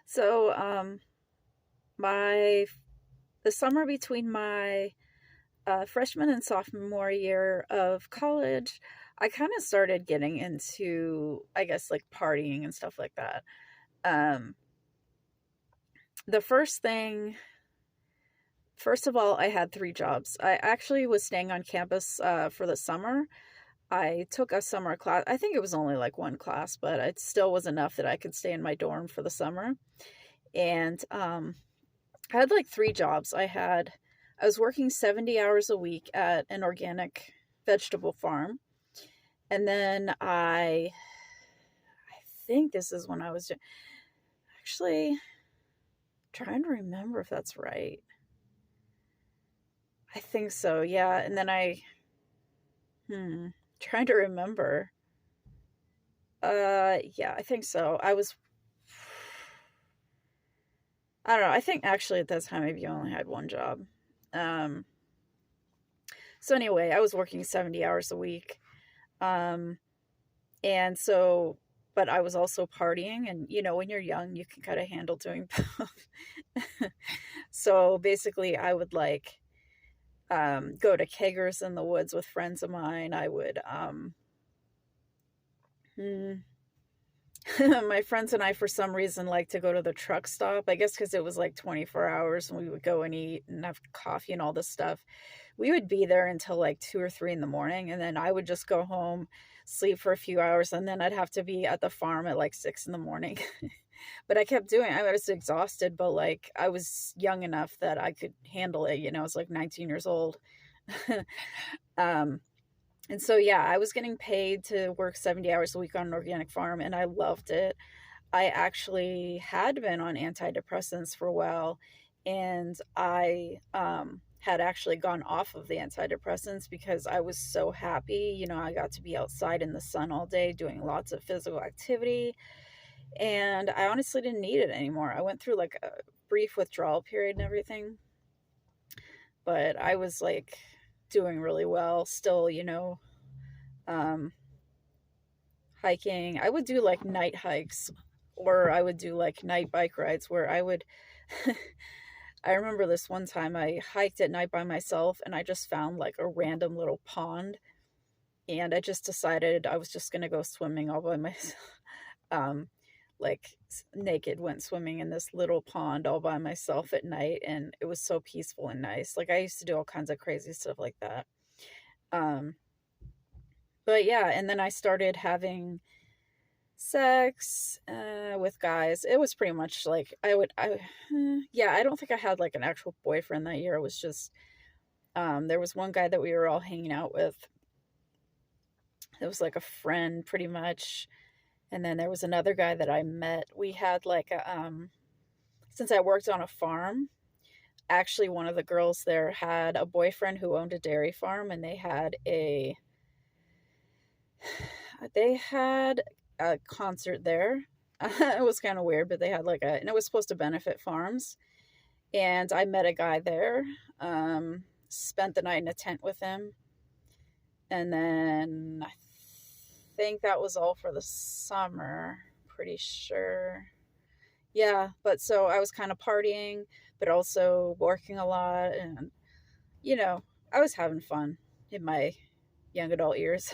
So, my the summer between my freshman and sophomore year of college, I kind of started getting into, I guess, like partying and stuff like that. Um, the first of all, I had three jobs. I actually was staying on campus for the summer. I took a summer class. I think it was only like one class, but it still was enough that I could stay in my dorm for the summer. And I had like three jobs. I was working 70 hours a week at an organic vegetable farm. And then I think this is when I was actually trying to remember if that's right. I think so. Yeah. And then hmm, trying to remember. Yeah, I think so. I don't know. I think actually at that time maybe I only had one job. Um, so anyway, I was working 70 hours a week. Um, And so, but I was also partying, and when you're young, you can kind of handle doing both. So basically, I would like go to keggers in the woods with friends of mine. I would, hmm, my friends and I, for some reason, like to go to the truck stop. I guess because it was like 24 hours and we would go and eat and have coffee and all this stuff. We would be there until like 2 or 3 in the morning. And then I would just go home, sleep for a few hours. And then I'd have to be at the farm at like 6 in the morning. But I kept doing it. I was exhausted, but like I was young enough that I could handle it. I was like 19 years old. um, and so, yeah, I was getting paid to work 70 hours a week on an organic farm, and I loved it. I actually had been on antidepressants for a while, and I had actually gone off of the antidepressants because I was so happy. I got to be outside in the sun all day doing lots of physical activity, and I honestly didn't need it anymore. I went through like a brief withdrawal period and everything, but I was like doing really well still, um, hiking. I would do like night hikes, or I would do like night bike rides where I would. I remember this one time I hiked at night by myself and I just found like a random little pond, and I just decided I was just going to go swimming all by myself. Um like naked went swimming in this little pond all by myself at night, and it was so peaceful and nice. Like I used to do all kinds of crazy stuff like that. Um but yeah, and then I started having sex with guys. It was pretty much like yeah, I don't think I had like an actual boyfriend that year. It was just there was one guy that we were all hanging out with. It was like a friend pretty much. And then there was another guy that I met. We had like a since I worked on a farm, actually one of the girls there had a boyfriend who owned a dairy farm, and they had a concert there. It was kind of weird, but they had and it was supposed to benefit farms. And I met a guy there, spent the night in a tent with him. And then I think that was all for the summer, pretty sure. Yeah, but so I was kind of partying, but also working a lot. And, I was having fun in my young adult years.